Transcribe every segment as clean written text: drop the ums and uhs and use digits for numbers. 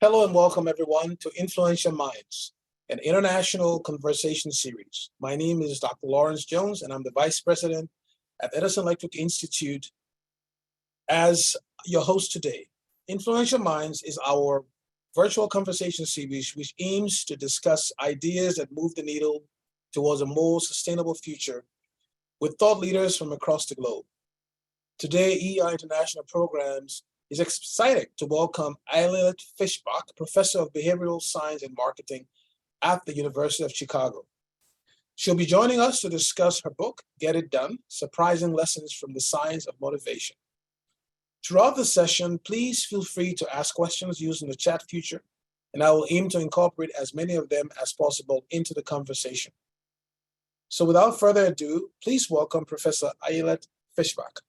Hello and welcome everyone to Influential Minds, an international conversation series. My name is Dr. Lawrence Jones and I'm the Vice President at Edison Electric Institute. As your host today, Influential Minds is our virtual conversation series which aims to discuss ideas that move the needle towards a more sustainable future with thought leaders from across the globe. Today, EI International Programs is excited to welcome Ayelet Fishbach, Professor of Behavioral Science and Marketing at the University of Chicago. She'll be joining us to discuss her book, Get It Done, Surprising Lessons from the Science of Motivation. Throughout the session, please feel free to ask questions using the chat feature, and I will aim to incorporate as many of them as possible into the conversation. So without further ado, please welcome Professor Ayelet Fishbach.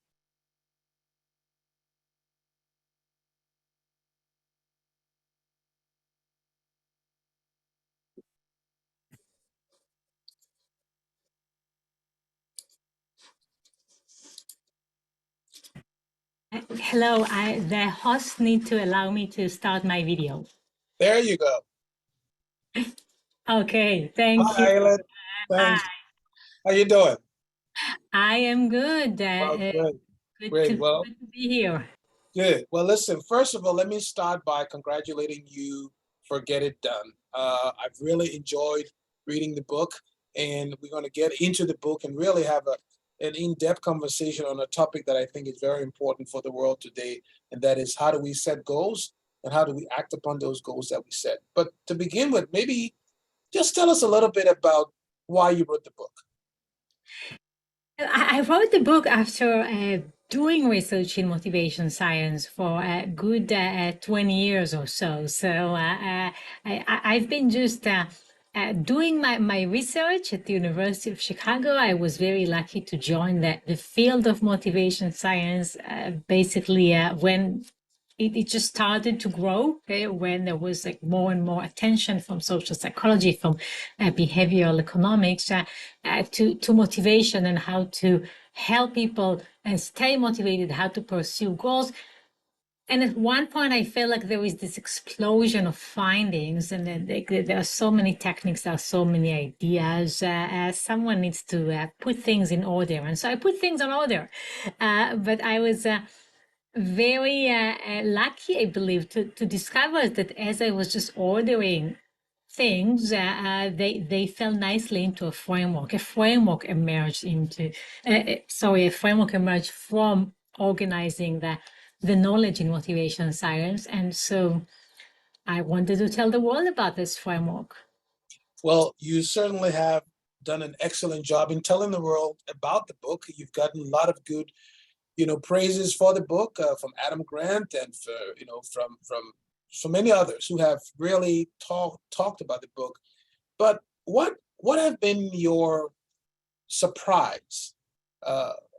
Hello, the host need to allow me to start my video. There you go. Okay, thank you. Hi, Ayelet. Thanks. Hi. How you doing? I am good. Good. Good Great. to be here. Good. Well, listen, first of all, let me start by congratulating you for Get It Done. I've really enjoyed reading the book, and we're going to get into the book and really have an in-depth conversation on a topic that I think is very important for the world today, and that is how do we set goals and how do we act upon those goals that we set. But to begin with, maybe just tell us a little bit about why you wrote the book. I wrote the book after doing research in motivation science for a good 20 years or so. So I've been just doing my research at the University of Chicago. I was very lucky to join the field of motivation science basically when it just started to grow, okay, when there was like more and more attention from social psychology, from behavioral economics to motivation and how to help people stay motivated, how to pursue goals. And at one point, I felt like there was this explosion of findings, and then there are so many techniques, there are so many ideas. Someone needs to put things in order, and so I put things in order. But I was very lucky, I believe, to discover that as I was just ordering things, they fell nicely into a framework. A framework emerged from organizing the knowledge in motivation science. And so I wanted to tell the world about this framework. Well, you certainly have done an excellent job in telling the world about the book. You've gotten a lot of good, praises for the book from Adam Grant and from many others who have really talked about the book. But what have been your surprise?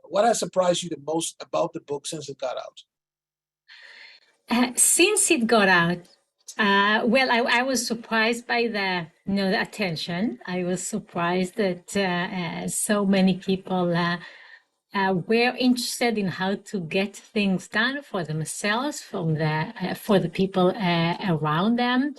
What has surprised you the most about the book since it got out? Since it got out, well, I was surprised by the attention. I was surprised that so many people were interested in how to get things done for themselves, for the people around them.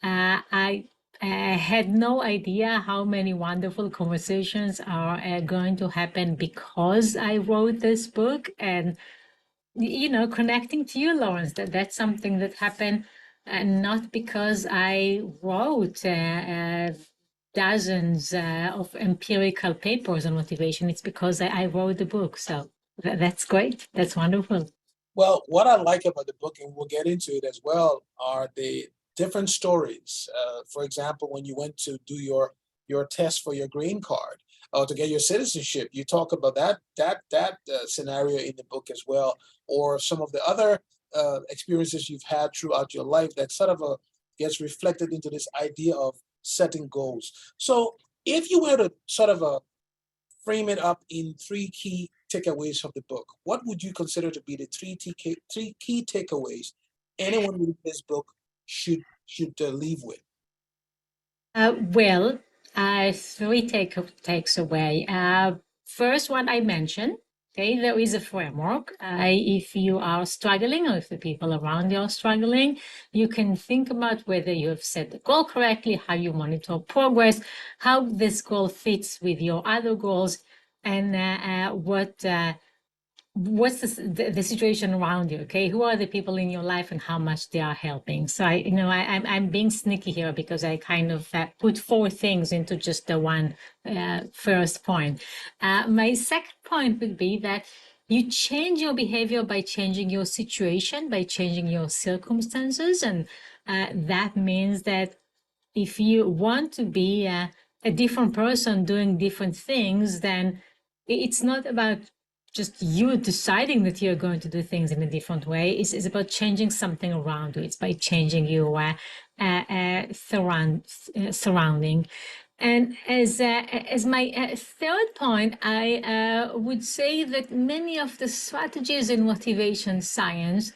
I had no idea how many wonderful conversations are going to happen because I wrote this book. And connecting to you, Lawrence, that's something that happened not because I wrote dozens of empirical papers on motivation. It's because I wrote the book. So that's great. That's wonderful. Well, what I like about the book, and we'll get into it as well, are the different stories. For example, when you went to do your test for your green card, or to get your citizenship, you talk about that scenario in the book as well, or some of the other experiences you've had throughout your life that sort of gets reflected into this idea of setting goals. So if you were to sort of frame it up in three key takeaways from the book, what would you consider to be the three key takeaways anyone reading this book should leave with? Three takes away. First one I mentioned, Okay, there is a framework. If you are struggling or if the people around you are struggling, you can think about whether you have set the goal correctly, how you monitor progress, how this goal fits with your other goals, and what's the situation around you. Okay, who are the people in your life and how much they are helping. So I'm being sneaky here because I kind of put four things into just the one first point. My second point would be that you change your behavior by changing your situation, by changing your circumstances, and that means that if you want to be a different person doing different things, then it's not about just you deciding that you're going to do things in a different way. It's about changing something around you. It's by changing your surrounding. And as my third point, I would say that many of the strategies in motivation science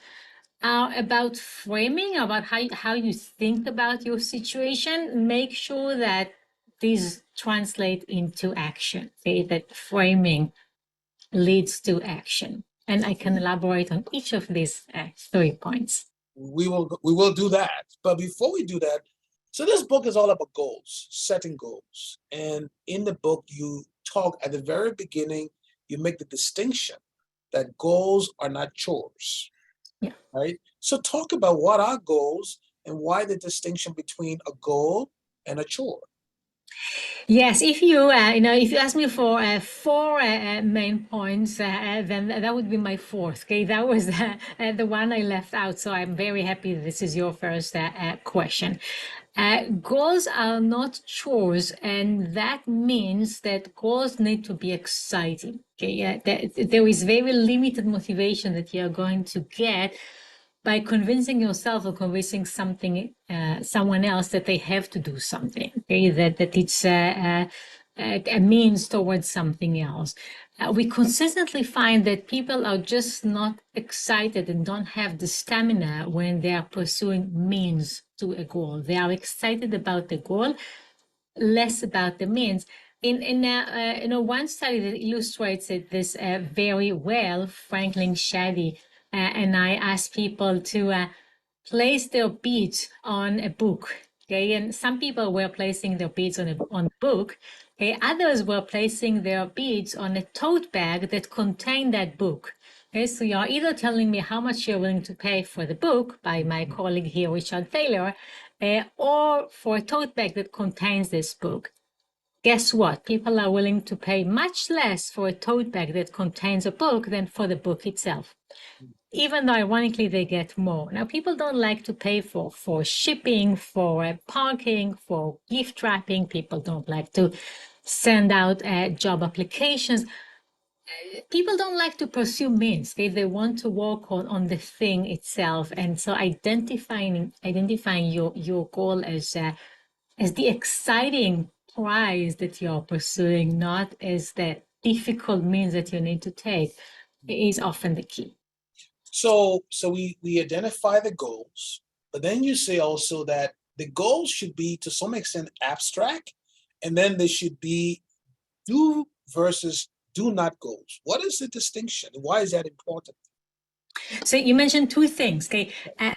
are about framing, about how you think about your situation. Make sure that these translate into action, okay? That framing leads to action. And I can elaborate on each of these 3 points. We will do that. But before we do that, so this book is all about goals, setting goals. And in the book, you talk at the very beginning, you make the distinction that goals are not chores. Yeah. Right? So talk about what are goals and why the distinction between a goal and a chore. Yes, if you if you ask me for four main points, then that would be my fourth. Okay, that was the one I left out. So I'm very happy this is your first question. Goals are not chores, and that means that goals need to be exciting. Okay, there is very limited motivation that you're going to get by convincing yourself or convincing someone else that they have to do something, okay? That it's a means towards something else. We consistently find that people are just not excited and don't have the stamina when they are pursuing means to a goal. They are excited about the goal, less about the means. In one study that illustrates this very well, Franklin Shaddy and I asked people to place their beads on a book. Okay, and some people were placing their beads on a book. Okay, others were placing their beads on a tote bag that contained that book. Okay, so you're either telling me how much you're willing to pay for the book by my colleague here, Richard Thaler, or for a tote bag that contains this book. Guess what? People are willing to pay much less for a tote bag that contains a book than for the book itself. Even though ironically they get more. Now, people don't like to pay for shipping, for parking, for gift wrapping. People don't like to send out job applications. People don't like to pursue means. Okay? They want to work on the thing itself. And so identifying your goal as the exciting prize that you're pursuing, not as the difficult means that you need to take, is often the key. So we identify the goals, but then you say also that the goals should be to some extent abstract, and then they should be do versus do not goals. What is the distinction? Why is that important? So you mentioned two things. Okay,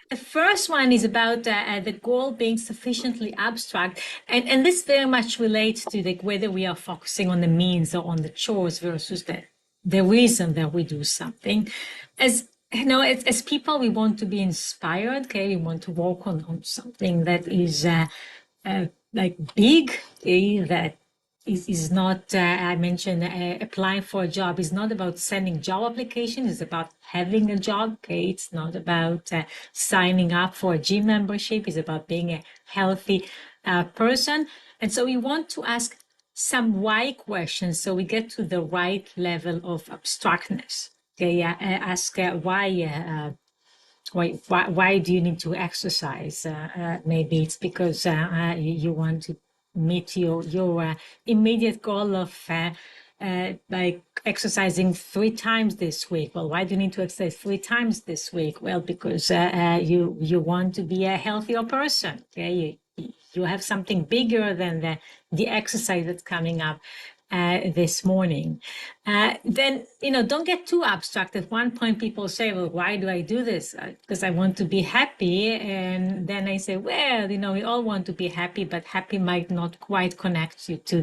the first one is about the goal being sufficiently abstract, and this very much relates to whether we are focusing on the means or on the chores versus the reason that we do something. As you know, as people, we want to be inspired. Okay, we want to work on something that is like big, that is not, I mentioned applying for a job is not about sending job applications, it's about having a job. Okay, it's not about signing up for a gym membership, it's about being a healthy person. And so we want to ask some why questions so we get to the right level of abstractness. Okay, ask why do you need to exercise? Maybe it's because you want to meet your immediate goal of like exercising 3 times this week. Well, why do you need to exercise 3 times this week? Well, because you want to be a healthier person. Okay, you have something bigger than the exercise that's coming up. this morning. Then, don't get too abstract. At one point, people say, well, why do I do this? Because I want to be happy. And then I say, well, we all want to be happy, but happy might not quite connect you to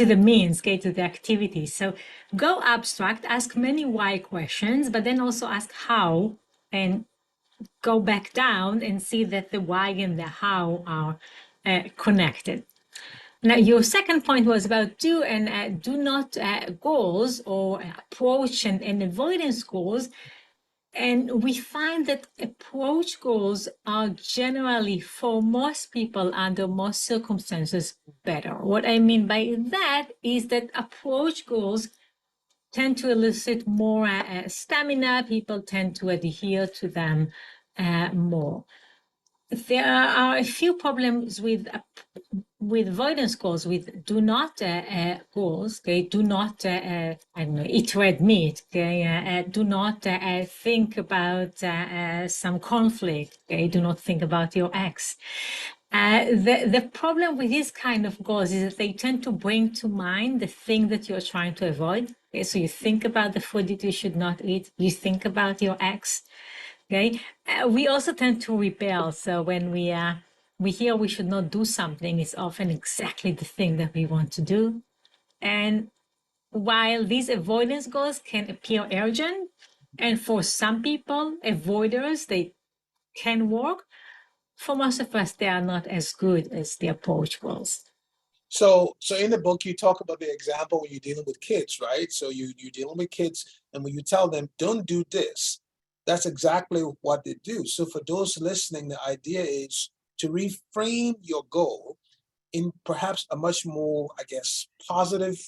the means, okay, to the activity. So go abstract, ask many why questions, but then also ask how, and go back down and see that the why and the how are connected. Now, your second point was about do and do not goals, or approach and avoidance goals. And we find that approach goals are generally, for most people under most circumstances, better. What I mean by that is that approach goals tend to elicit more stamina. People tend to adhere to them more. There are a few problems with avoidance goals, with do not goals. Okay, do not I don't know, eat red meat. Okay, do not think about some conflict. Okay, do not think about your ex. The problem with this kind of goals is that they tend to bring to mind the thing that you're trying to avoid. Okay, so you think about the food that you should not eat. You think about your ex. Okay, we also tend to rebel. So when we hear we should not do something, it's often exactly the thing that we want to do. And while these avoidance goals can appear urgent, and for some people, avoiders, they can work, for most of us, they are not as good as the approach goals. So in the book, you talk about the example when you're dealing with kids, right? So you're dealing with kids, and when you tell them, don't do this, that's exactly what they do. So for those listening, the idea is to reframe your goal in perhaps a much more, I guess, positive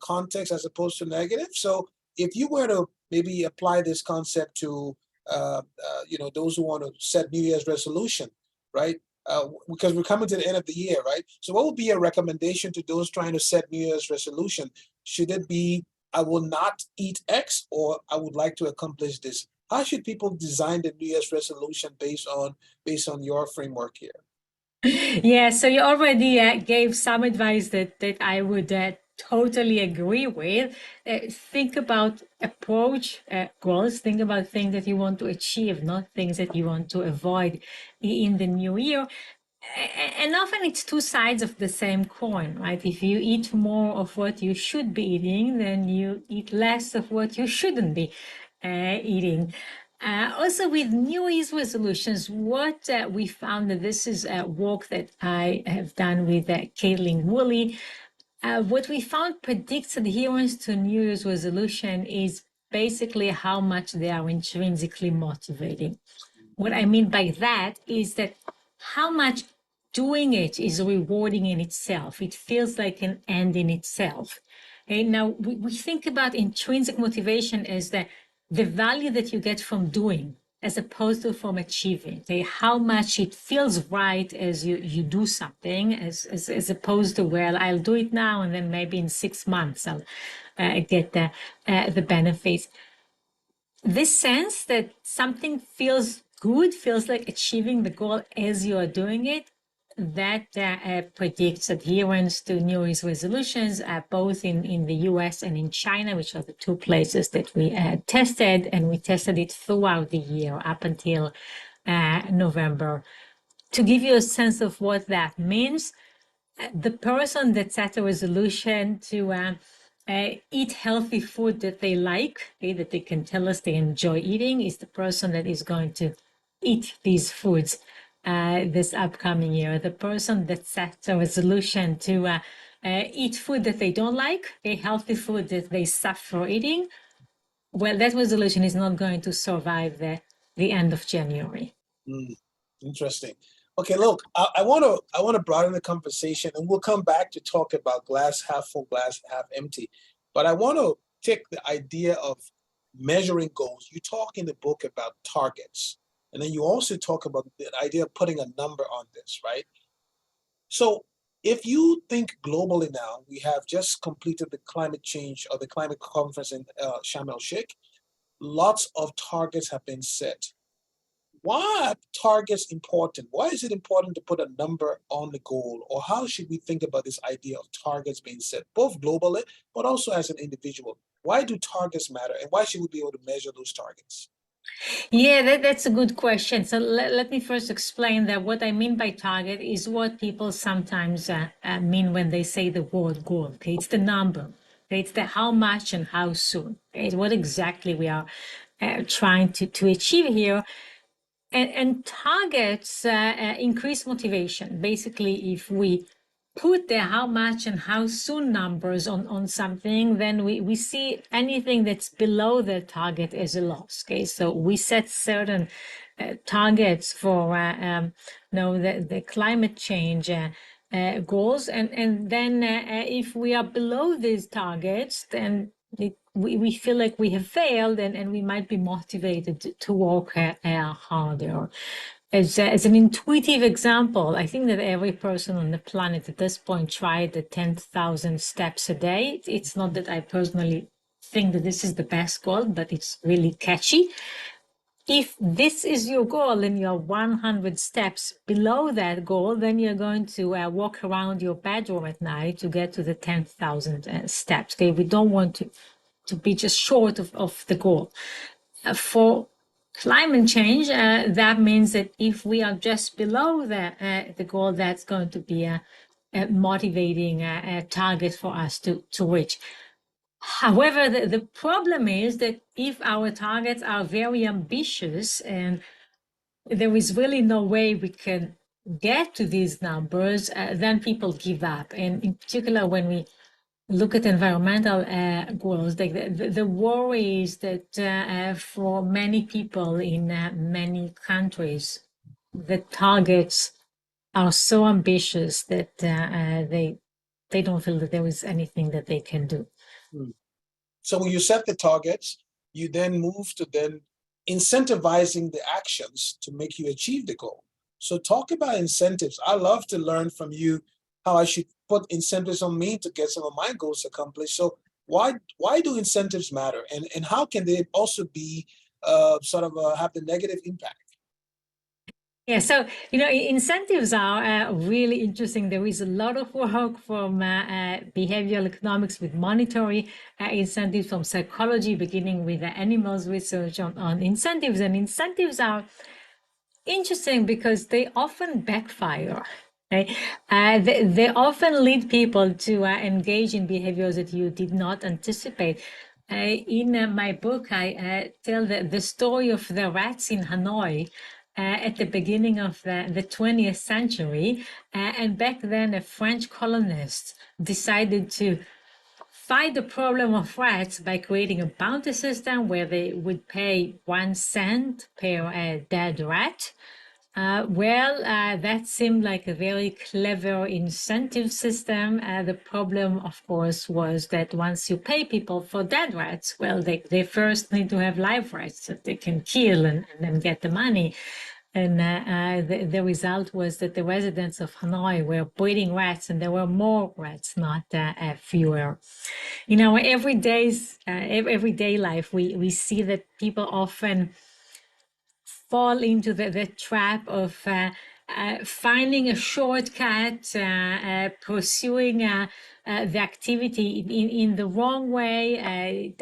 context as opposed to negative. So if you were to maybe apply this concept to, those who want to set New Year's resolution, right? Because we're coming to the end of the year, right? So what would be a recommendation to those trying to set New Year's resolution? Should it be, I will not eat X, or I would like to accomplish this? How should people design the New Year's resolution based on your framework here? Yeah, so you already gave some advice that I would totally agree with. Think about approach goals. Think about things that you want to achieve, not things that you want to avoid in the new year. And often it's two sides of the same coin, right? If you eat more of what you should be eating, then you eat less of what you shouldn't be eating. Also, with New Year's resolutions, what we found, that this is work that I have done with Caitlin Woolley. What we found predicts adherence to New Year's resolution is basically how much they are intrinsically motivating. What I mean by that is that how much doing it is rewarding in itself. It feels like an end in itself. And now we think about intrinsic motivation as the value that you get from doing as opposed to from achieving. Okay? How much it feels right as you do something, as opposed to, well, I'll do it now and then maybe in 6 months I'll get the benefits. This sense that something feels good, feels like achieving the goal as you are doing it, that predicts adherence to New Year's resolutions, both in the US and in China, which are the two places that we tested, and we tested it throughout the year up until November. To give you a sense of what that means, the person that set a resolution to eat healthy food that they like, okay, that they can tell us they enjoy eating, is the person that is going to eat these foods this upcoming year. The person that sets a resolution to eat food that they don't like, a healthy food that they suffer eating, well, that resolution is not going to survive the end of January. Interesting. Okay, look, I want to broaden the conversation, and we'll come back to talk about glass half full, glass half empty. But I want to take the idea of measuring goals. You talk in the book about targets, and then you also talk about the idea of putting a number on this, right? So if you think globally now, we have just completed the climate change or the climate conference in Sharm el Sheikh. Lots of targets have been set. why are targets important? Why is it important to put a number on the goal? Or how should we think about this idea of targets being set, both globally, but also as an individual? Why do targets matter? And why should we be able to measure those targets? Yeah, that's a good question. So let me first explain that what I mean by target is what people sometimes mean when they say the word goal. Okay, it's the number. Okay, it's the how much and how soon. Okay, it's what exactly we are trying to achieve here. And targets increase motivation. Basically, if we put the how much and how soon numbers on something, then we see anything that's below the target as a loss. Okay, so we set certain targets for the climate change goals, and then if we are below these targets, then we feel like we have failed, and we might be motivated to work harder. As an intuitive example, I think that every person on the planet at this point tried the 10,000 steps a day. It's not that I personally think that this is the best goal, but it's really catchy. If this is your goal and you're 100 steps below that goal, then you're going to walk around your bedroom at night to get to the 10,000 steps. Okay, we don't want to be just short of the goal. For climate change, that means that if we are just below the goal, that's going to be a motivating target for us to reach. However, the problem is that if our targets are very ambitious and there is really no way we can get to these numbers, then people give up. And in particular, when we look at environmental goals, like the worry is that for many people in many countries, the targets are so ambitious that they don't feel that there is anything that they can do. So when you set the targets, you then move to then incentivizing the actions to make you achieve the goal. So talk about incentives. I love to learn from you how I should put incentives on me to get some of my goals accomplished. So why do incentives matter, and how can they also be have the negative impact? Yeah, so incentives are really interesting. There is a lot of work from behavioral economics with monetary incentives, from psychology, beginning with animals research on incentives. And incentives are interesting because they often backfire. Right? They often lead people to engage in behaviors that you did not anticipate. In my book, I tell the story of the rats in Hanoi at the beginning of the 20th century. And back then, a French colonist decided to fight the problem of rats by creating a bounty system where they would pay 1 cent per dead rat. That seemed like a very clever incentive system. The problem, of course, was that once you pay people for dead rats, well, they first need to have live rats that they can kill and then get the money. And the result was that the residents of Hanoi were breeding rats, and there were more rats, not fewer. In our everyday life, we see that people often fall into the trap of finding a shortcut, pursuing the activity in the wrong way,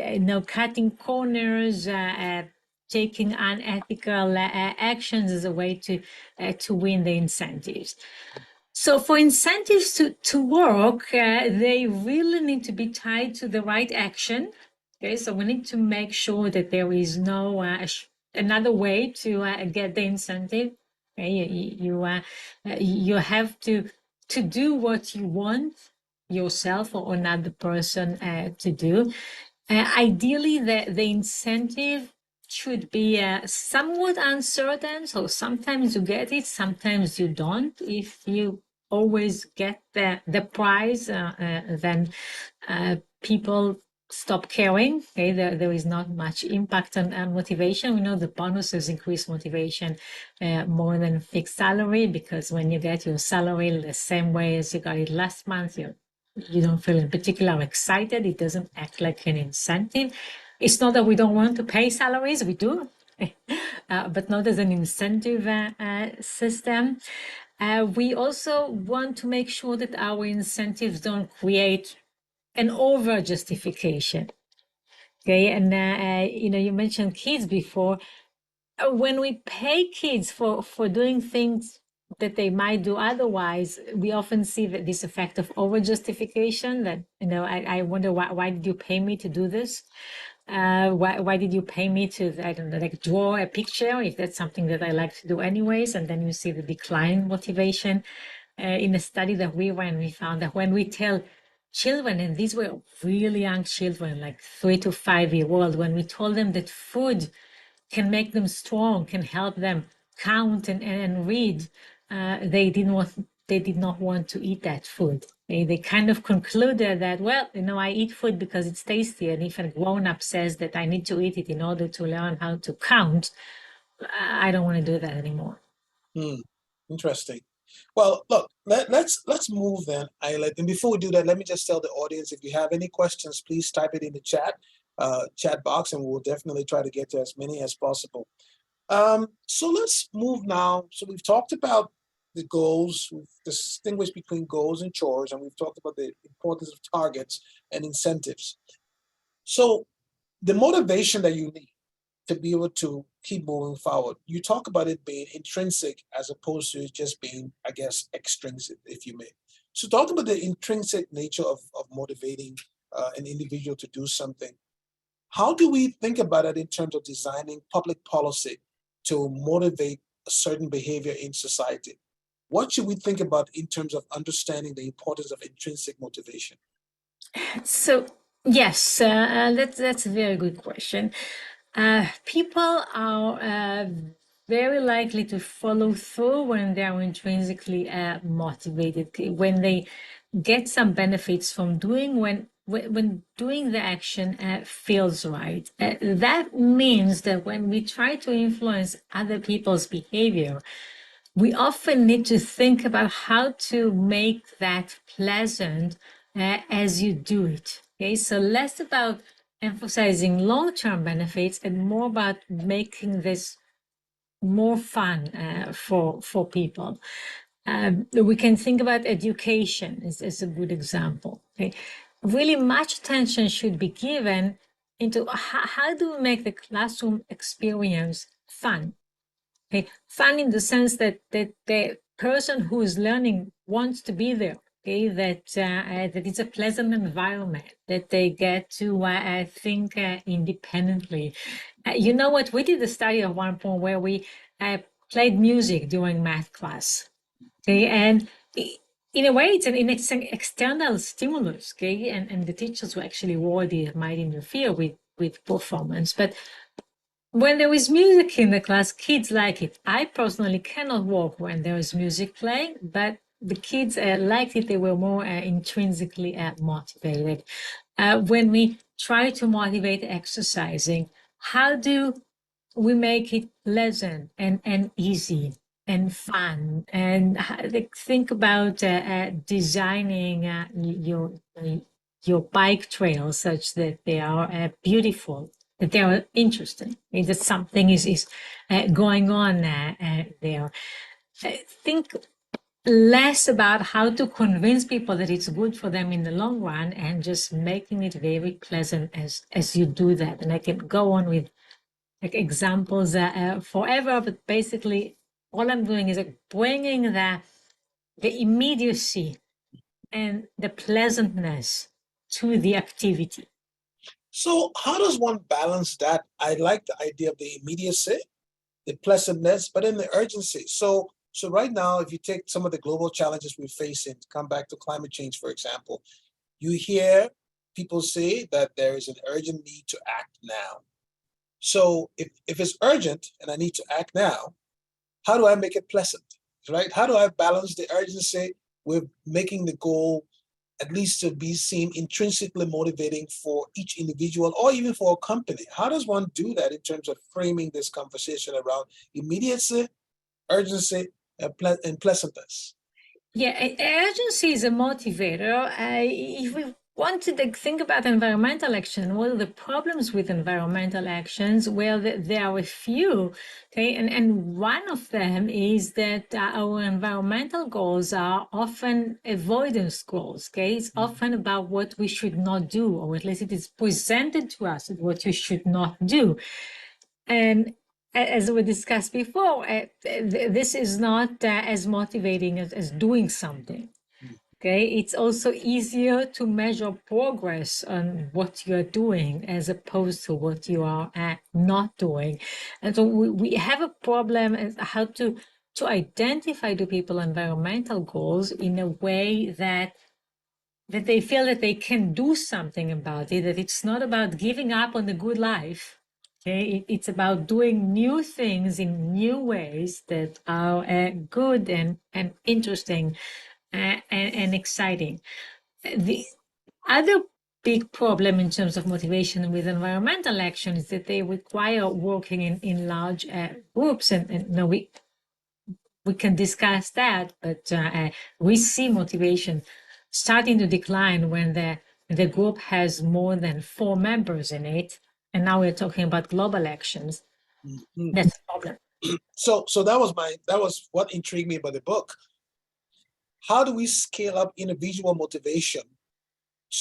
cutting corners, taking unethical actions as a way to win the incentives. So for incentives to work, they really need to be tied to the right action. Okay, so we need to make sure that there is no another way to get the incentive. Okay, you have to do what you want yourself or another person to do. Ideally, the incentive should be somewhat uncertain. So sometimes you get it, sometimes you don't. If you always get the prize, then people stop caring. Okay, there is not much impact on motivation. We know the bonuses increase motivation more than fixed salary, because when you get your salary the same way as you got it last month, you don't feel in particular excited. It doesn't act like an incentive. It's not that we don't want to pay salaries, we do. but not as an incentive system. We also want to make sure that our incentives don't create an over justification. Okay, and you mentioned kids before. When we pay kids for doing things that they might do otherwise, we often see that this effect of over justification. That I wonder why did you pay me to do this? Why did you pay me to, I don't know, like draw a picture if that's something that I like to do anyways? And then you see the decline in motivation. In a study that we ran, we found that when we tell children, and these were really young children, like 3 to 5 year old, when we told them that food can make them strong, can help them count and read, they did not want to eat that food. They kind of concluded that, well, I eat food because it's tasty, and if a grown-up says that I need to eat it in order to learn how to count, I don't want to do that anymore. Interesting. Well, look, let's move then, Ayelet. And before we do that, let me just tell the audience, if you have any questions, please type it in the chat box, and we'll definitely try to get to as many as possible. So let's move now. So we've talked about the goals, we've distinguished between goals and chores, and we've talked about the importance of targets and incentives. So the motivation that you need to be able to keep moving forward, you talk about it being intrinsic as opposed to just being, I guess, extrinsic, if you may. So talk about the intrinsic nature of motivating an individual to do something. How do we think about it in terms of designing public policy to motivate a certain behavior in society? What should we think about in terms of understanding the importance of intrinsic motivation? So yes, that's a very good question. People are very likely to follow through when they are intrinsically motivated, when they get some benefits from doing when doing the action feels right. That means that when we try to influence other people's behavior, we often need to think about how to make that pleasant as you do it. Okay, so less about emphasizing long-term benefits and more about making this more fun for people. We can think about education as a good example. Okay? Really much attention should be given into how do we make the classroom experience fun. Okay, fun in the sense that the person who is learning wants to be there. Okay, that it's a pleasant environment, that they get to think independently. You know what? We did a study at one point where we played music during math class. Okay, and in a way, it's an external stimulus. Okay, and the teachers were actually worried it might interfere with performance, but when there is music in the class, kids like it. I personally cannot walk when there is music playing, but the kids liked it. They were more intrinsically motivated. When we try to motivate exercising, how do we make it pleasant and easy and fun? And think about designing your bike trails such that they are beautiful, that they are interesting, that something is going on there. Think less about how to convince people that it's good for them in the long run and just making it very pleasant as you do that. And I can go on with like examples forever, but basically all I'm doing is like bringing the immediacy and the pleasantness to the activity. So how does one balance that? I like the idea of the immediacy, the pleasantness, but then the urgency. So right now, if you take some of the global challenges we're facing, come back to climate change, for example, you hear people say that there is an urgent need to act now. So if it's urgent and I need to act now, how do I make it pleasant, right? How do I balance the urgency with making the goal at least to be seen intrinsically motivating for each individual or even for a company? How does one do that in terms of framing this conversation around immediacy, urgency, and pleasantness? Yeah, urgency is a motivator. If we want to think about environmental action, what are the problems with environmental actions? Well, there are a few, okay, and one of them is that our environmental goals are often avoidance goals, okay? It's often about what we should not do, or at least it is presented to us as what you should not do. And as we discussed before, this is not as motivating as doing something. Okay, it's also easier to measure progress on what you're doing as opposed to what you are not doing. And so we have a problem as how to identify the people environmental goals in a way that they feel that they can do something about it, that it's not about giving up on the good life. Okay, it's about doing new things in new ways that are good and interesting and exciting. The other big problem in terms of motivation with environmental action is that they require working in large groups, and no, we can discuss that, but we see motivation starting to decline when the group has more than 4 members in it, and now we're talking about global actions. Mhm. That's a problem. So that was what intrigued me about the book. How do we scale up individual motivation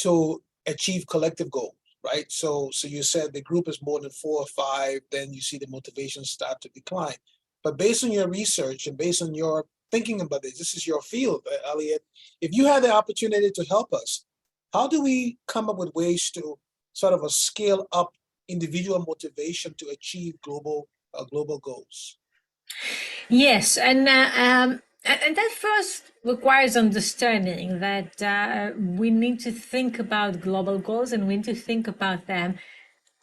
to achieve collective goals, right? So you said the group is more than 4 or 5, then you see the motivation start to decline. But based on your research and based on your thinking about this is your field, Elliot. If you had the opportunity to help us, how do we come up with ways to sort of scale up individual motivation to achieve global goals? Yes, and that first requires understanding that we need to think about global goals, and we need to think about them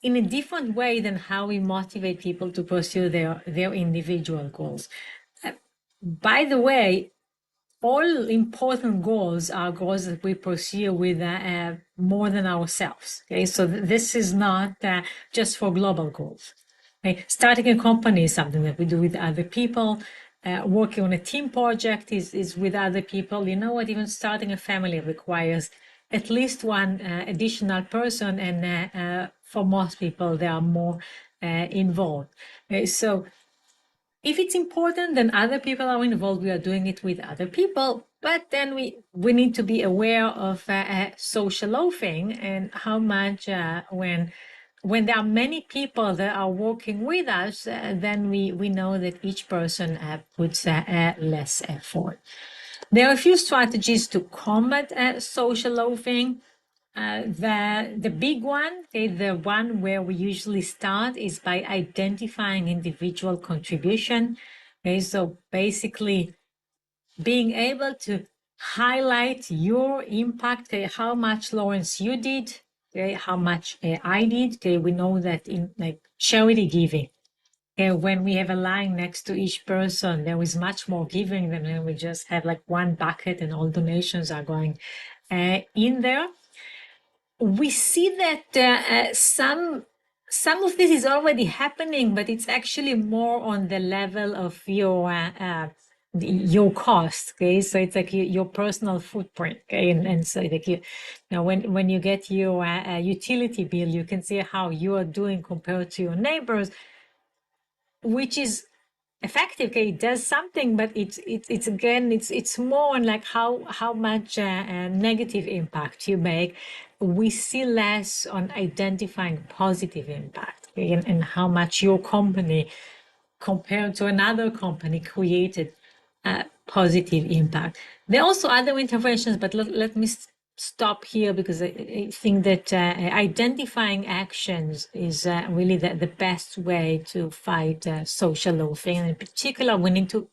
in a different way than how we motivate people to pursue their individual goals. By the way, all important goals are goals that we pursue with more than ourselves. Okay, so this is not just for global goals. Okay? Starting a company is something that we do with other people. Working on a team project is with other people. You know what? Even starting a family requires at least one additional person, and for most people, there are more involved. Okay? So if it's important, then other people are involved. We are doing it with other people, but then we need to be aware of social loafing and how much when there are many people that are working with us, then we know that each person puts less effort. There are a few strategies to combat social loafing. The big one, okay, the one where we usually start is by identifying individual contribution. Okay, so basically being able to highlight your impact, okay, how much, Lawrence, you did, okay, how much I did. Okay, we know that in like charity giving, okay, when we have a line next to each person, there is much more giving than when we just have like one bucket and all donations are going in there. We see that some of this is already happening, but it's actually more on the level of your cost. Okay, so it's like your personal footprint. Okay, and so like you know when you get your utility bill, you can see how you are doing compared to your neighbors, which is effective. Okay, it does something, but it's again it's more on like how much negative impact you make. We see less on identifying positive impact, okay, and how much your company compared to another company created positive impact. There are also other interventions, but let me stop here because I think that identifying actions is really the best way to fight social loafing. And in particular, we need to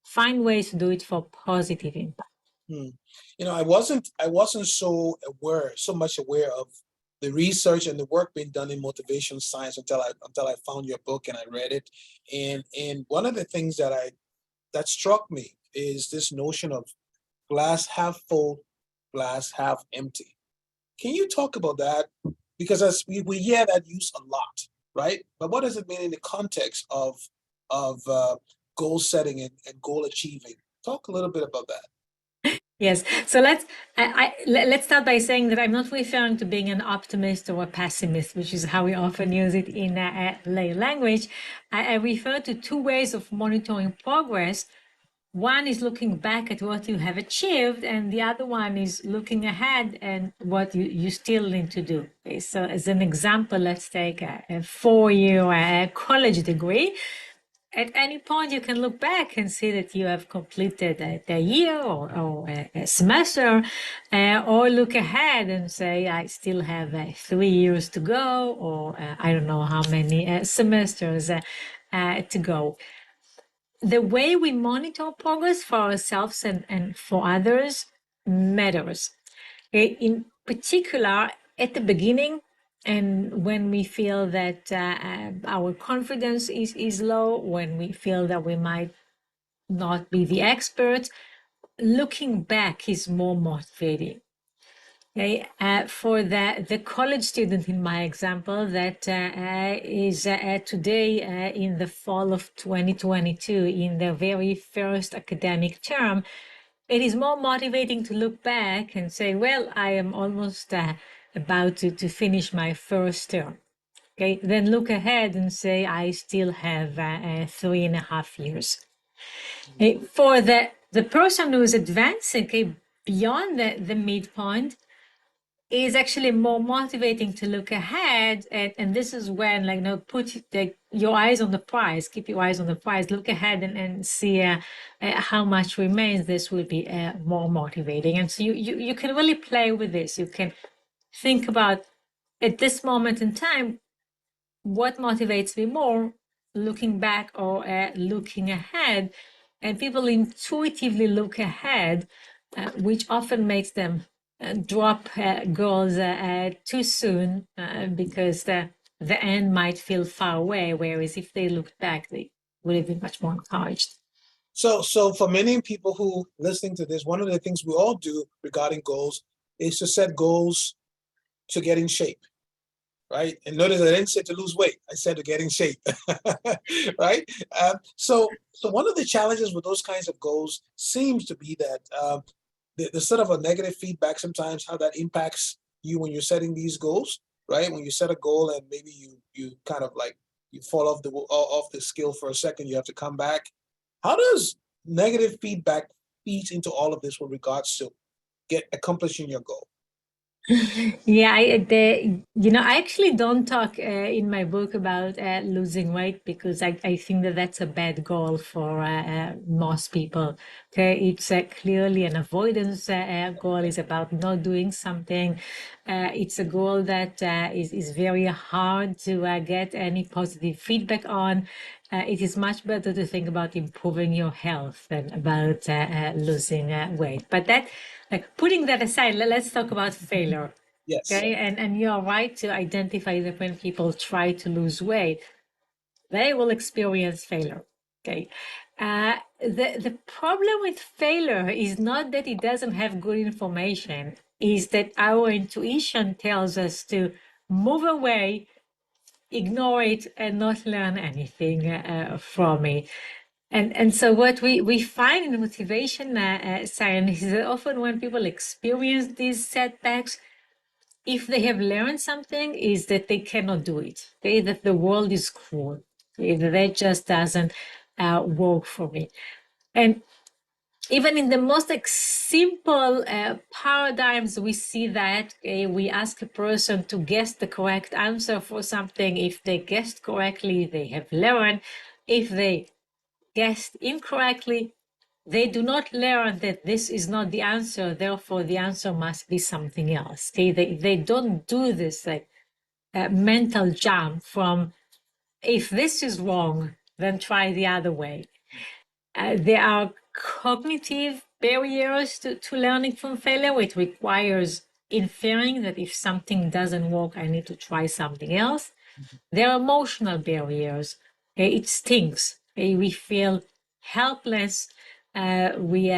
find ways to do it for positive impact. I wasn't so much aware of the research and the work being done in motivation science until I found your book and I read it. And one of the things that struck me is this notion of glass half full, glass half empty. Can you talk about that? Because as we hear that use a lot, right? But what does it mean in the context of goal setting and goal achieving? Talk a little bit about that. Yes. So let's start by saying that I'm not referring to being an optimist or a pessimist, which is how we often use it in lay language. I refer to two ways of monitoring progress. One is looking back at what you have achieved, and the other one is looking ahead and what you still need to do. Okay, so as an example, let's take a 4-year college degree. At any point, you can look back and see that you have completed a year or a semester, or look ahead and say, I still have 3 years to go, or I don't know how many semesters to go. The way we monitor progress for ourselves and for others matters. In particular, at the beginning, and when we feel that our confidence is low, when we feel that we might not be the expert, looking back is more motivating. Okay, for the college student in my example, that is today in the fall of 2022, in their very first academic term, it is more motivating to look back and say, well, I am almost about to finish my first term. Okay, then look ahead and say, I still have 3.5 years. For the person who is advancing, okay, beyond the midpoint, is actually more motivating to look ahead, and this is when, like, put your eyes on the prize, keep your eyes on the prize, look ahead and see how much remains. This will be more motivating, and so you can really play with this. You can think about, at this moment in time, what motivates me more, looking back or looking ahead. And people intuitively look ahead, which often makes them drop goals too soon, because the end might feel far away, whereas if they looked back, they would have been much more encouraged. So for many people who listening to this, one of the things we all do regarding goals is to set goals to get in shape, right? And notice I didn't say to lose weight; I said to get in shape, right? So one of the challenges with those kinds of goals seems to be that the sort of a negative feedback sometimes, how that impacts you when you're setting these goals, right? When you set a goal and maybe you kind of like you fall off the scale for a second, you have to come back. How does negative feedback feed into all of this with regards to accomplishing your goal? Yeah, I actually don't talk in my book about losing weight, because I think that that's a bad goal for most people. Okay, it's clearly an avoidance goal. Is about not doing something. It's a goal that is very hard to get any positive feedback on. It is much better to think about improving your health than about losing weight. But that, like, putting that aside, let's talk about failure. Yes. Okay, and you're right to identify that when people try to lose weight, they will experience failure. Okay, the problem with failure is not that it doesn't have good information, is that our intuition tells us to move away, ignore it, and not learn anything from it. And so what we find in motivation science is that often when people experience these setbacks, if they have learned something, is that they cannot do it. Okay, that the world is cruel. Okay, that just doesn't work for me. And even in the most like simple paradigms, we see that we ask a person to guess the correct answer for something. If they guessed correctly, they have learned. If they guessed incorrectly, they do not learn that this is not the answer, therefore the answer must be something else. Okay? They don't do this like mental jump from, if this is wrong, then try the other way. There are cognitive barriers to learning from failure. It requires inferring that if something doesn't work, I need to try something else. There are emotional barriers. Okay? It stings. Okay? We feel helpless. We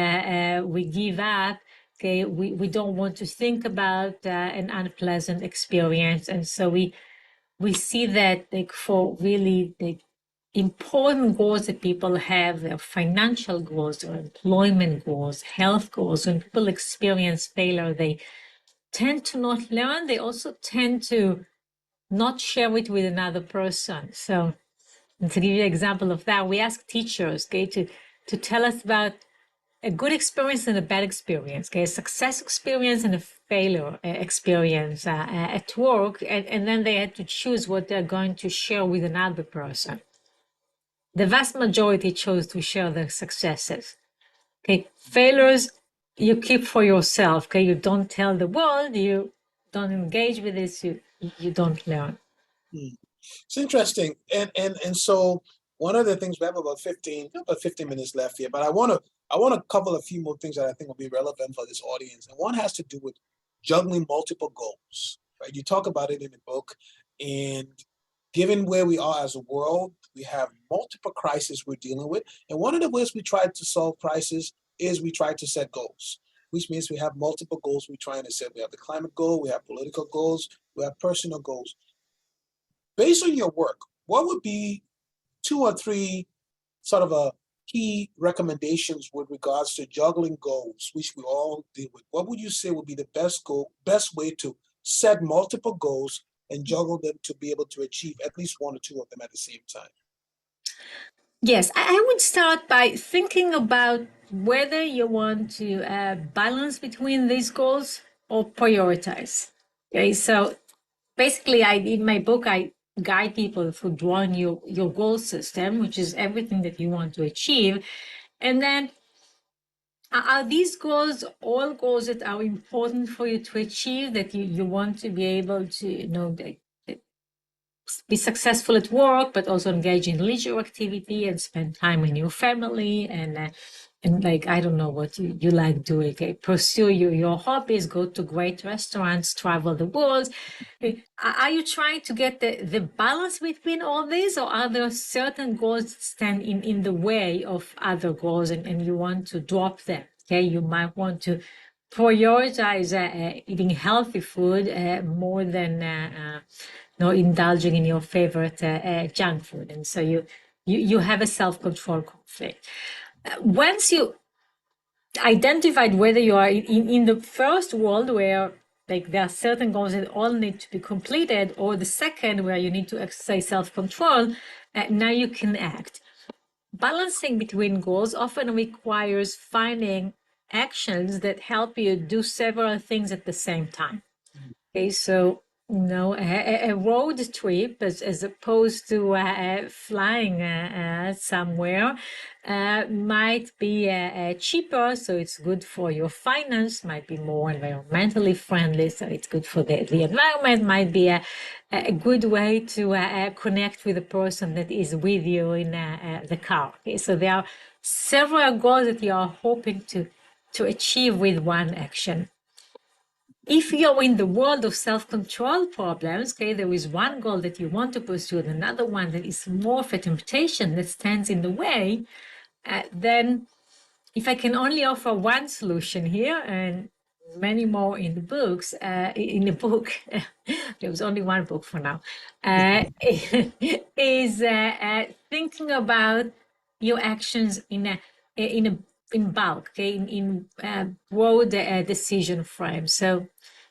give up. Okay, we don't want to think about an unpleasant experience, and so we see that, like, for really like important goals that people have, their financial goals, their employment goals, health goals, when people experience failure, they tend to not learn. They also tend to not share it with another person. So, and to give you an example of that, we ask teachers, okay, to tell us about a good experience and a bad experience, okay, a success experience and a failure experience at work, and then they had to choose what they're going to share with another person. The vast majority chose to share their successes. Okay, failures you keep for yourself. Okay, you don't tell the world, you don't engage with this, you don't learn. It's interesting, and so one of the things we have about 15 minutes left here, but I want to cover a few more things that I think will be relevant for this audience, and one has to do with juggling multiple goals. Right, you talk about it in the book, and given where we are as a world, we have multiple crises we're dealing with, and one of the ways we try to solve crises is we try to set goals, which means we have multiple goals we're trying to set. We have the climate goal, we have political goals, we have personal goals. Based on your work, what would be two or three sort of key recommendations with regards to juggling goals, which we all deal with? What would you say would be the best way to set multiple goals and juggle them to be able to achieve at least one or two of them at the same time? Yes, I would start by thinking about whether you want to balance between these goals or prioritize. Okay, so basically, in my book, I guide people through drawing your goal system, which is everything that you want to achieve. And then are these goals all goals that are important for you to achieve, that you want to be able to, be successful at work, but also engage in leisure activity and spend time with your family and like, I don't know what you like doing. Okay? Pursue your hobbies, go to great restaurants, travel the world. Are you trying to get the balance between all these, or are there certain goals that stand in the way of other goals and you want to drop them? Okay, you might want to prioritize eating healthy food more than indulging in your favorite junk food, and so you have a self-control conflict. Once you identified whether you are in the first world where like there are certain goals that all need to be completed, or the second where you need to exercise self-control, now you can act. Balancing between goals often requires finding actions that help you do several things at the same time. Okay, so a road trip as opposed to flying somewhere might be cheaper, so it's good for your finance, might be more environmentally friendly, so it's good for the environment, might be a good way to connect with the person that is with you in the car. Okay, so there are several goals that you are hoping to achieve with one action. If you're in the world of self-control problems, okay, there is one goal that you want to pursue and another one that is more of a temptation that stands in the way, then if I can only offer one solution here, and many more in the books, in the book, there was only one book for now, is thinking about your actions in bulk, okay, in broad decision frame. So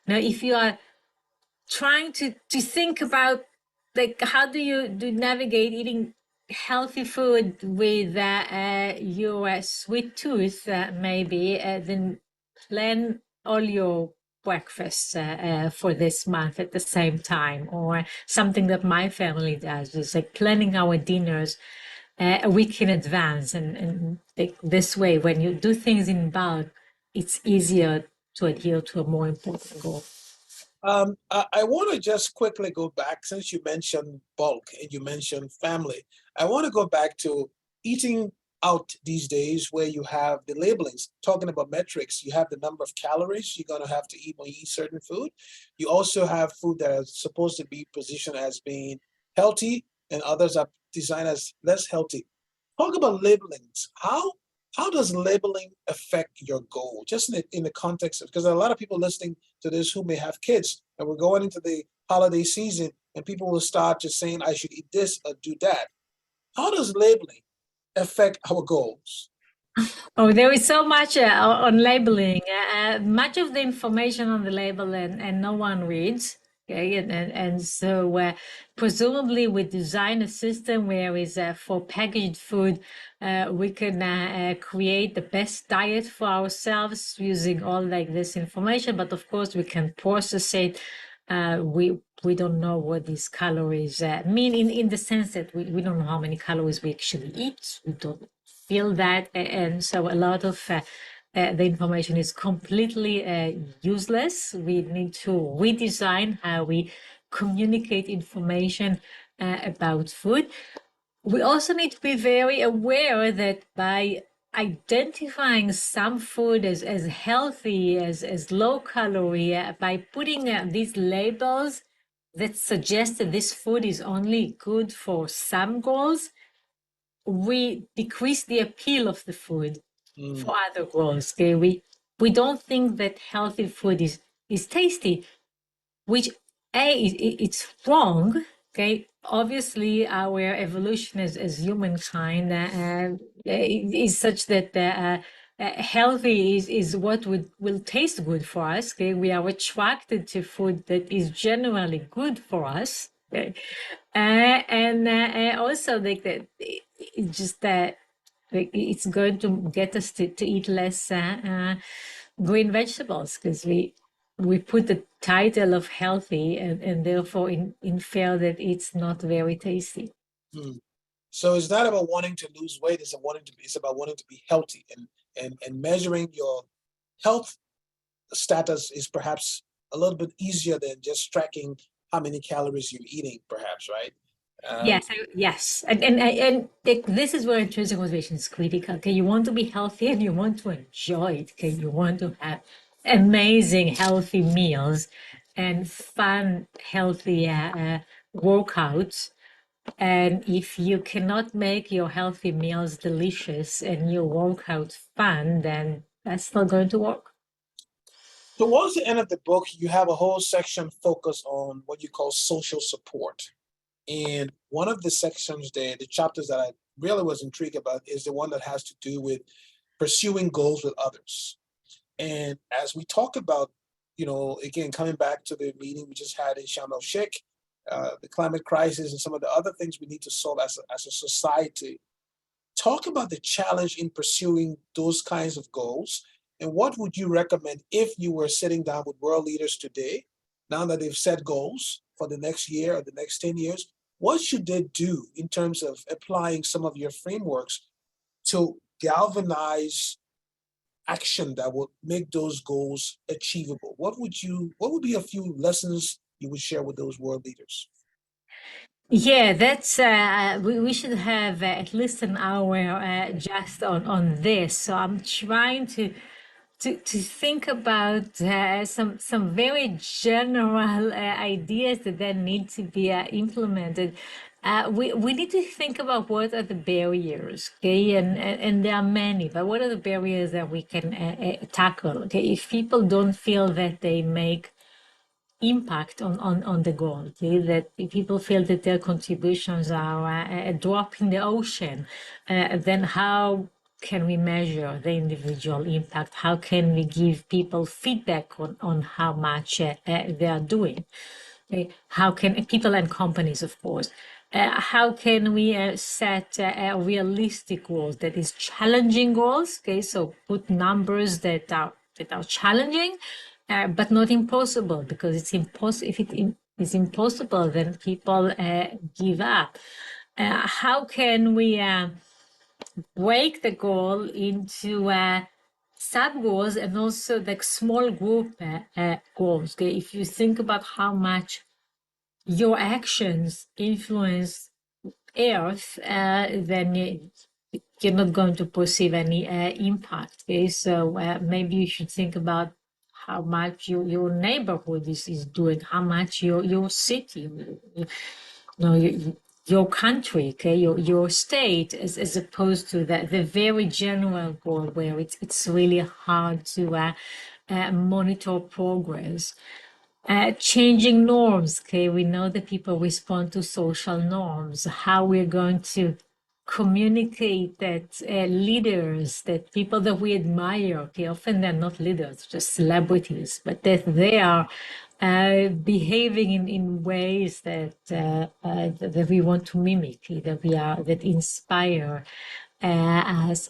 now, if you are trying to think about like how do you navigate eating healthy food with your sweet tooth, maybe then plan all your breakfasts for this month at the same time, or something that my family does is like planning our dinners a week in advance, and like this way when you do things in bulk, it's easier to adhere to a more important goal. I want to just quickly go back, since you mentioned bulk and you mentioned family. I want to go back to eating out these days, where you have the labelings talking about metrics. You have the number of calories you're going to have to eat when you eat certain food. You also have food that is supposed to be positioned as being healthy, and others are designed as less healthy. Talk about labelings. How does labeling affect your goal? Just in the context of, because there are a lot of people listening to this who may have kids, and we're going into the holiday season, and people will start just saying, I should eat this or do that. how does labeling affect our goals? Oh, there is so much on labeling. Much of the information on the label and no one reads. Okay, and so presumably we design a system where is for packaged food, we can create the best diet for ourselves using all like this information. But of course, we can process it. We don't know what these calories mean in the sense that we don't know how many calories we actually eat. We don't feel that, and so a lot of the information is completely useless. We need to redesign how we communicate information about food. We also need to be very aware that by identifying some food as healthy, as low calorie, by putting these labels that suggest that this food is only good for some goals, we decrease the appeal of the food for other goals. Okay, we don't think that healthy food is tasty, which it's wrong. Okay, obviously our evolution as humankind is such that healthy is what will taste good for us. Okay, we are attracted to food that is generally good for us. Okay, and also like that, it's just that it's going to get us to eat less green vegetables because we put the title of healthy and therefore infer that it's not very tasty. So it's not about wanting to lose weight, it's about wanting to be healthy, and measuring your health status is perhaps a little bit easier than just tracking how many calories you're eating, perhaps, right? Yes, yes, and this is where intrinsic motivation is critical. Okay, you want to be healthy and you want to enjoy it. Okay, you want to have amazing healthy meals and fun healthy workouts. And if you cannot make your healthy meals delicious and your workout fun, then that's not going to work. Towards the end of the book, you have a whole section focused on what you call social support. And one of the sections there, the chapters that I really was intrigued about, is the one that has to do with pursuing goals with others. And as we talk about, again, coming back to the meeting we just had in Sharm el Sheikh, the climate crisis and some of the other things we need to solve as a society, talk about the challenge in pursuing those kinds of goals. And what would you recommend if you were sitting down with world leaders today, now that they've set goals for the next year or the next 10 years? What should they do in terms of applying some of your frameworks to galvanize action that would make those goals achievable? What would be a few lessons you would share with those world leaders? Yeah, that's we should have at least an hour just on this. So I'm trying to think about some very general ideas that then need to be implemented. We need to think about what are the barriers, okay, and there are many, but what are the barriers that we can tackle? Okay, if people don't feel that they make impact on the goal, okay? That if people feel that their contributions are a drop in the ocean, then how can we measure the individual impact? How can we give people feedback on how much they are doing? Okay? How can people and companies, of course, how can we set realistic goals, that is challenging goals? Okay, so put numbers that are challenging, but not impossible, because it's impossible. If it is impossible, then people give up. How can we break the goal into sub goals and also like small group goals? Okay, if you think about how much your actions influence Earth, then you're not going to perceive any impact. Okay, so maybe you should think about how much your neighborhood is doing, how much your city, your country, okay, your state, as opposed to the very general goal where it's really hard to monitor progress. Changing norms, okay, we know that people respond to social norms. How we're going to communicate that leaders, that people that we admire, okay, often they're not leaders, just celebrities, but that they are behaving in ways that we want to mimic, that inspire us.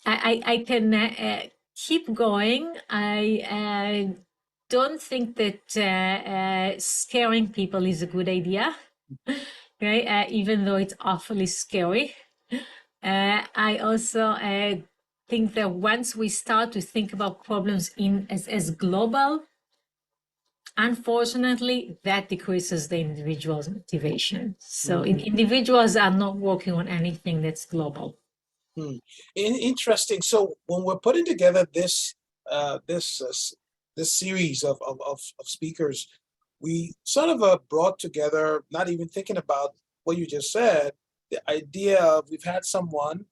I can keep going. I don't think that scaring people is a good idea, right? Even though it's awfully scary. I also think that once we start to think about problems as global, unfortunately, that decreases the individual's motivation. So individuals are not working on anything that's global. Interesting. So when we're putting together this this series of speakers, we sort of brought together, not even thinking about what you just said, the idea of we've had someone,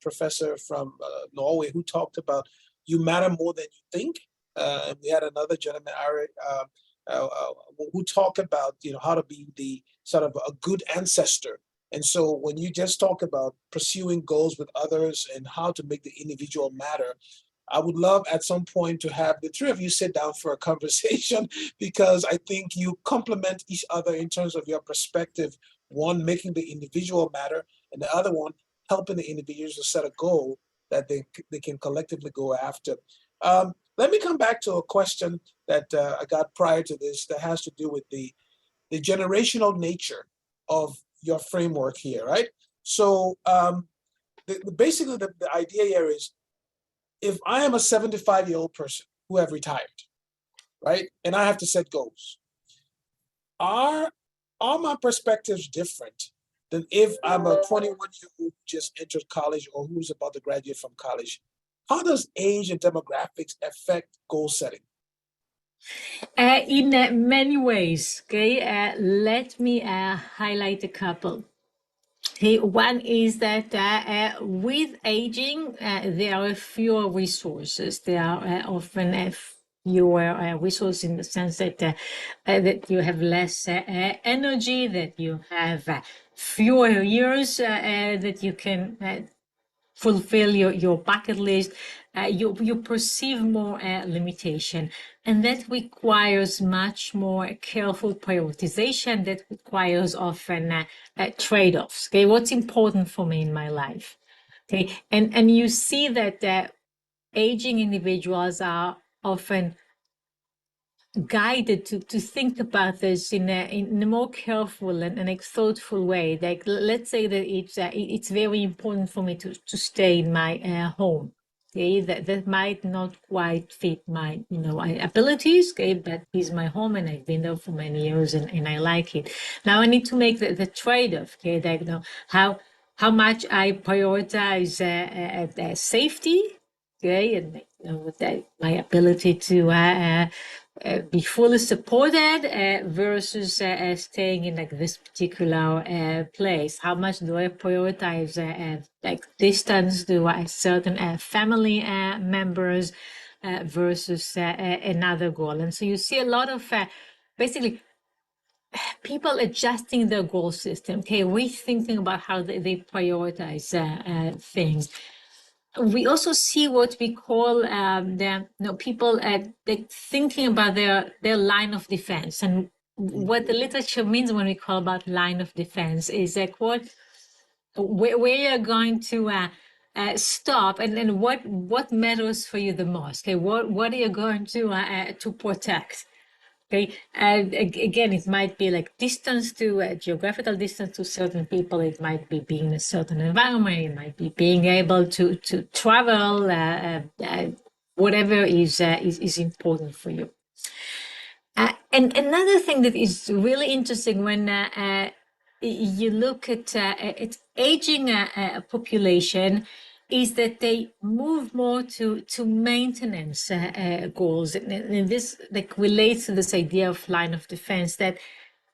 professor from Norway, who talked about you matter more than you think. And we had another gentleman, Ari, who talked about how to be the sort of a good ancestor. And so when you just talk about pursuing goals with others and how to make the individual matter, I would love at some point to have the three of you sit down for a conversation because I think you complement each other in terms of your perspective. One, making the individual matter, and the other one, helping the individuals to set a goal that they can collectively go after. Let me come back to a question that I got prior to this that has to do with the generational nature of your framework here, right? So basically the idea here is if I am a 75-year-old person who have retired, right, and I have to set goals, are my perspectives different than if I'm a 21-year-old who just entered college or who's about to graduate from college? How does age and demographics affect goal setting? In many ways, okay, let me highlight a couple. Okay, one is that with aging, there are fewer resources. There are often fewer resources in the sense that that you have less energy, that you have fewer years that you can fulfill your bucket list. You perceive more limitation, and that requires much more careful prioritization. That requires often trade-offs. Okay, what's important for me in my life? Okay, and you see that aging individuals are often guided to think about this in a more careful and a thoughtful way. Like let's say that it's very important for me to stay in my home. Okay, that might not quite fit my my abilities. Okay, but it's my home and I've been there for many years and I like it. Now I need to make the trade-off. Okay, that how much I prioritize safety. Okay, and that my ability to be fully supported versus staying in like this particular place. How much do I prioritize like distance to certain family members versus another goal? And so you see a lot of basically people adjusting their goal system. Okay, rethinking about how they prioritize things. We also see what we call people thinking about their line of defense. And what the literature means when we call about line of defense is like where you're going to stop and what matters for you the most. Okay, what are you going to protect? Okay, and again, it might be like distance to geographical distance to certain people. It might be being in a certain environment. It might be being able to travel. Whatever is important for you. And another thing that is really interesting when you look at aging population is that they move more to maintenance goals, and this like relates to this idea of line of defense, that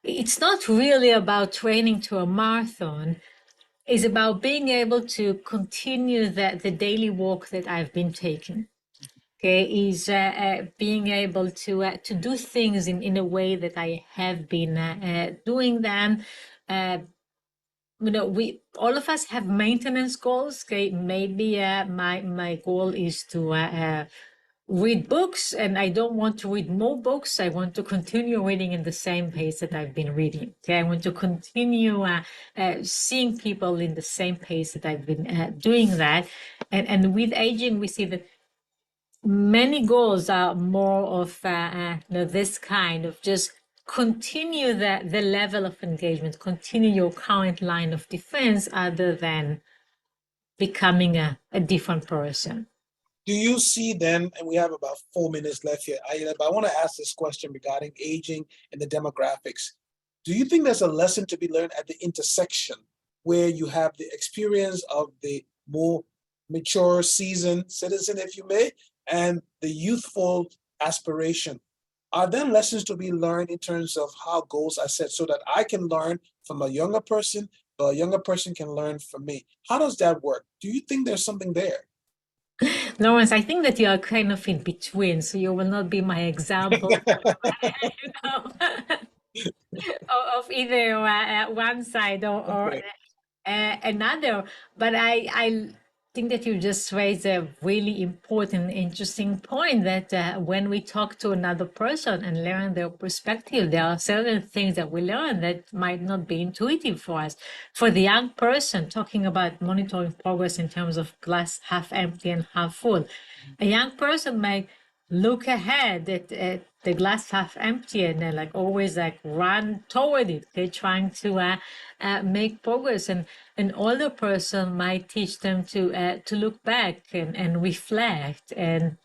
it's not really about training to a marathon. It's about being able to continue the daily walk that I've been taking. Okay, is being able to do things in a way that I have been doing them. we all of us have maintenance goals. Okay, maybe my goal is to read books, and I don't want to read more books. I want to continue reading in the same pace that I've been reading. Okay, I want to continue seeing people in the same pace that I've been doing that. And with aging, we see that many goals are more of this kind of just continue the level of engagement, continue your current line of defense, other than becoming a different person. Do you see then, and we have about 4 minutes left here, but I want to ask this question regarding aging and the demographics. Do you think there's a lesson to be learned at the intersection where you have the experience of the more mature, seasoned citizen, if you may, and the youthful aspiration? Are there lessons to be learned in terms of how goals are set so that I can learn from a younger person, but a younger person can learn from me? How does that work? Do you think there's something there? Lawrence, I think that you are kind of in between, so you will not be my example you know, of either one side or Okay. another. But I think that you just raised a really important, interesting point that when we talk to another person and learn their perspective, there are certain things that we learn that might not be intuitive for us. For the young person, talking about monitoring progress in terms of glass half empty and half full, a young person might look ahead at the glass half empty and then like always like run toward it. They're trying to make progress, and an older person might teach them to look back and reflect. And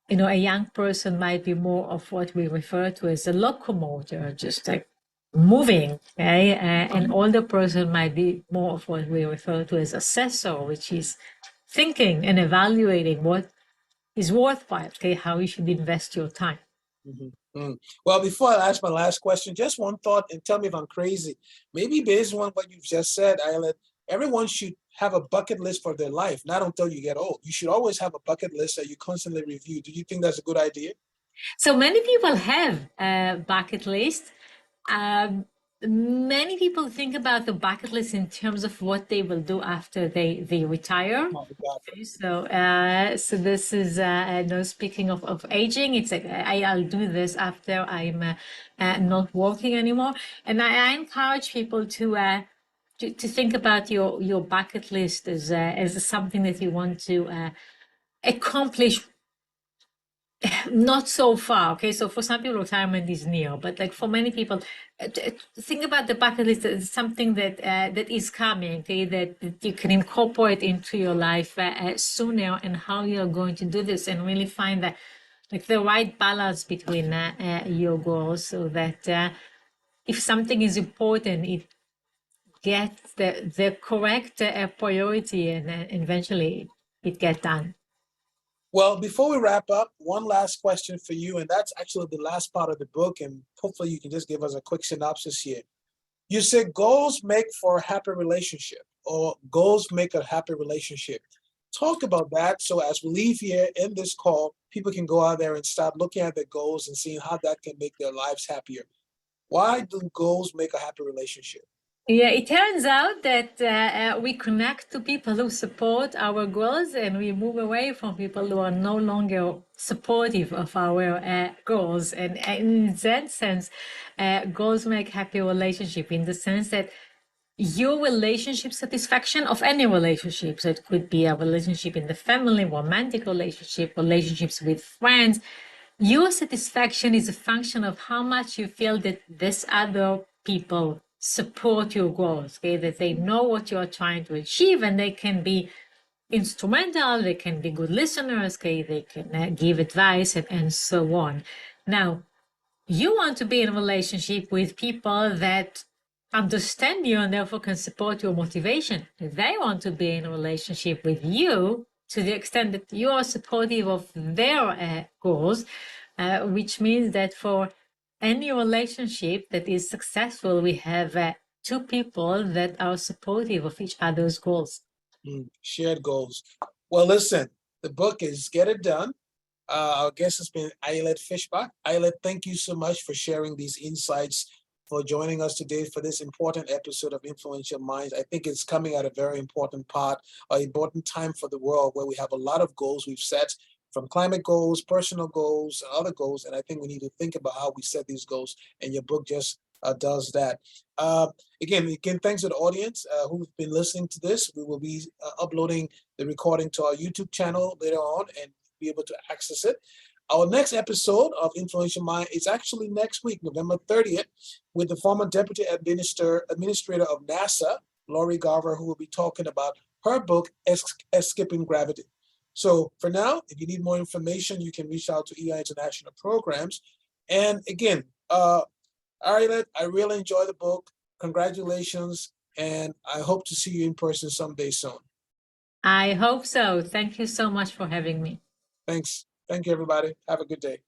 a young person might be more of what we refer to as a locomotor, just like moving. Okay, an older person might be more of what we refer to as assessor, which is thinking and evaluating what is worthwhile. Okay, how you should invest your time. Well, before I ask my last question, just one thought, and tell me if I'm crazy. Maybe based on what you've just said, Ayelet, everyone should have a bucket list for their life, not until you get old. You should always have a bucket list that you constantly review. Do you think that's a good idea? So many people have a bucket list. Many people think about the bucket list in terms of what they will do after they retire. Oh, exactly. Okay, so this is no, speaking of aging, it's like I'll do this after I'm not working anymore, and I encourage people to think about your bucket list as something that you want to accomplish not so far. Okay, so for some people retirement is near, but like for many people, think about the bucket list as something that is coming. Okay, that you can incorporate into your life sooner, and how you're going to do this, and really find that like the right balance between your goals, so that if something is important, it gets the correct priority, and eventually it gets done. Well, before we wrap up, one last question for you, and that's actually the last part of the book, and hopefully you can just give us a quick synopsis here. You said goals make for a happy relationship, or goals make a happy relationship. Talk about that so as we leave here in this call, people can go out there and start looking at their goals and seeing how that can make their lives happier. Why do goals make a happy relationship? Yeah, it turns out that we connect to people who support our goals, and we move away from people who are no longer supportive of our goals. And in that sense, goals make happy relationship in the sense that your relationship satisfaction of any relationship, so it could be a relationship in the family, romantic relationship, relationships with friends, your satisfaction is a function of how much you feel that this other people support your goals, okay? That they know what you are trying to achieve, and they can be instrumental, they can be good listeners, okay? They can give advice, and so on. Now, you want to be in a relationship with people that understand you and therefore can support your motivation. They want to be in a relationship with you to the extent that you are supportive of their goals, which means that for any relationship that is successful, we have two people that are supportive of each other's goals. Shared goals. Well, listen, the book is Get It Done. Our guest has been Ayelet Fishbach. Ayelet, thank you so much for sharing these insights for joining us today for this important episode of Influential Minds. I think it's coming at a very important part, an important time for the world where we have a lot of goals we've set, from climate goals, personal goals, and other goals. And I think we need to think about how we set these goals. And your book just does that. Again, thanks to the audience who've been listening to this. We will be uploading the recording to our YouTube channel later on and be able to access it. Our next episode of Influential Mind is actually next week, November 30th, with the former Deputy Administrator of NASA, Lori Garver, who will be talking about her book, Escaping Gravity. So for now, if you need more information, you can reach out to EI International Programs. And again, Ayelet, I really enjoy the book. Congratulations. And I hope to see you in person someday soon. I hope so. Thank you so much for having me. Thanks. Thank you, everybody. Have a good day.